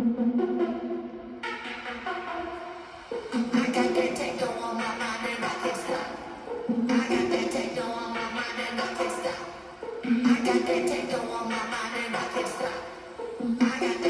I got that techno on my mind and I can't stop. I got that